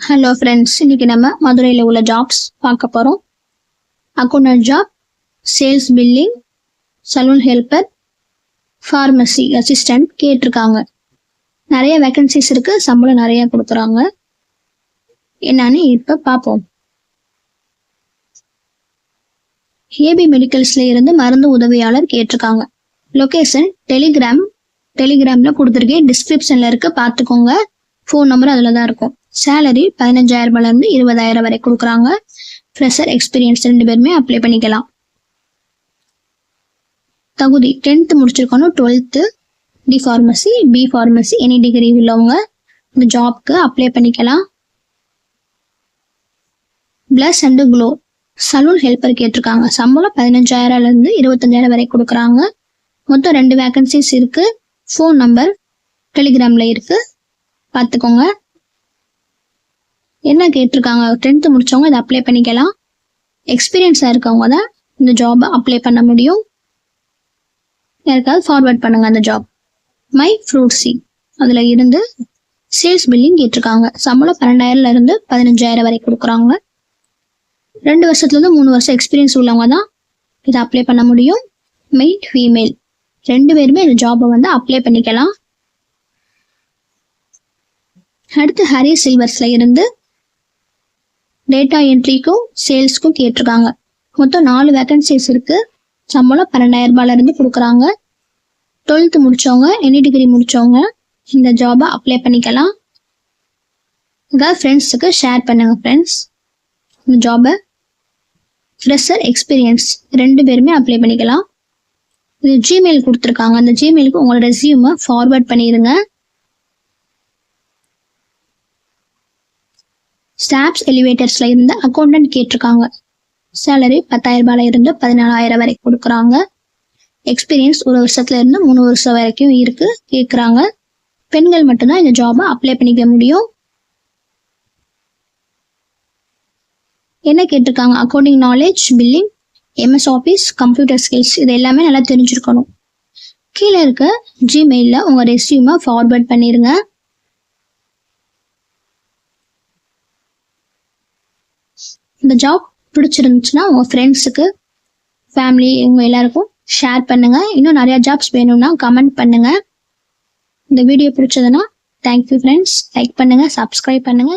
Hello friends, இன்னைக்கு நம்ம மதுரையில் உள்ள ஜாப்ஸ் பார்க்க போகிறோம். Accountant job, sales billing, salon helper, pharmacy assistant கேட்டிருக்காங்க. நிறைய வேக்கன்சிஸ் இருக்கு, சம்பளம் நிறைய கொடுக்குறாங்க. என்னன்னு இப்போ பார்ப்போம். ஏபி மெடிக்கல்ஸ்ல இருந்து மருந்து உதவியாளர் கேட்டிருக்காங்க. லொகேஷன் டெலிகிராம்ல கொடுத்துருக்கேன், டிஸ்கிரிப்ஷன்ல இருக்கு, பார்த்துக்கோங்க. ஃபோன் நம்பர் அதில் தான் இருக்கும். சேலரி 15,000 20,000 வரை கொடுக்குறாங்க. ஃப்ரெஷர், எக்ஸ்பீரியன்ஸ் 2 பேருமே அப்ளை பண்ணிக்கலாம். தகுதி 10th முடிச்சிருக்கணும், 12th, D pharmacy, B pharmacy, any degree உள்ளவங்க இந்த ஜாப்க்கு அப்ளை பண்ணிக்கலாம். Plus and glow salon helper கேட்டிருக்காங்க. சம்பளம் 15,000 25,000 வரை கொடுக்குறாங்க. மொத்தம் 2 வேக்கன்சிஸ் இருக்கு. ஃபோன் நம்பர் டெலிகிராம்ல இருக்கு, பார்த்துக்கோங்க. என்ன கேட்டிருக்காங்க, 10th முடிச்சவங்க இதை அப்ளை பண்ணிக்கலாம். எக்ஸ்பீரியன்ஸாக இருக்கவங்க தான் இந்த ஜாப் அப்ளை பண்ண முடியும். யாருக்காவது ஃபார்வர்ட் பண்ணுங்க அந்த ஜாப். மை ஃப்ரூட்ஸி அதில் இருந்து சேல்ஸ் பில்லிங் கேட்டிருக்காங்க. சம்பளம் 12,000 15,000 வரை கொடுக்குறாங்க. 2 வருஷத்துலேருந்து 3 வருஷம் எக்ஸ்பீரியன்ஸ் உள்ளவங்க தான் இதை அப்ளை பண்ண முடியும். மெயில், ஃபீமேல் 2 பேருமே இந்த ஜாபை அப்ளை பண்ணிக்கலாம். அடுத்து ஹரி சில்வர்ஸ்ல இருந்து டேட்டா என்ட்ரிக்கும் சேல்ஸ்க்கும் கேட்டிருக்காங்க. மொத்தம் 4 வேக்கன்சிஸ் இருக்கு. சம்பளம் 12,000 கொடுக்குறாங்க. 12th முடிச்சவங்க, எனி டிகிரி முடிச்சவங்க இந்த ஜாபை அப்ளை பண்ணிக்கலாம். அதாவது ஃப்ரெண்ட்ஸுக்கு ஷேர் பண்ணுங்க. ஃப்ரெண்ட்ஸ் இந்த ஜாபை ஃப்ரெஷர், எக்ஸ்பீரியன்ஸ் 2 பேருமே அப்ளை பண்ணிக்கலாம். இது ஜிமெயில் கொடுத்துருக்காங்க. அந்த ஜிமெயிலுக்கு உங்களோட ரெஸ்யூமை ஃபார்வர்ட் பண்ணிடுங்க. ஸ்டாப்ஸ் எலிவேட்டர்ஸ்ல இருந்து அக்கௌண்டன்ட் கேட்டிருக்காங்க. சேலரி 10,000 14,000 வரை கொடுக்குறாங்க. எக்ஸ்பீரியன்ஸ் 1 வருஷத்துல இருந்து 3 வருஷம் வரைக்கும் இருக்கு கேட்குறாங்க. பெண்கள் மட்டும்தான் இந்த ஜாபை அப்ளை பண்ணிக்க முடியும். என்ன கேட்டிருக்காங்க, accounting knowledge, billing, MS office, computer skills இது எல்லாமே நல்லா தெரிஞ்சிருக்கணும். கீழே இருக்க ஜிமெயிலில் உங்கள் ரெஸ்யூமை ஃபார்வர்ட் பண்ணிடுங்க. இந்த ஜாப் பிடிச்சிருந்துச்சுன்னா உங்கள் ஃப்ரெண்ட்ஸுக்கு, ஃபேமிலி, இவங்க எல்லாருக்கும் ஷேர் பண்ணுங்க. இன்னும் நிறையா ஜாப்ஸ் வேணும்னா கமெண்ட் பண்ணுங்க. இந்த வீடியோ பிடிச்சதுன்னா தேங்க்யூ ஃப்ரெண்ட்ஸ். லைக் பண்ணுங்க, சப்ஸ்கிரைப் பண்ணுங்க.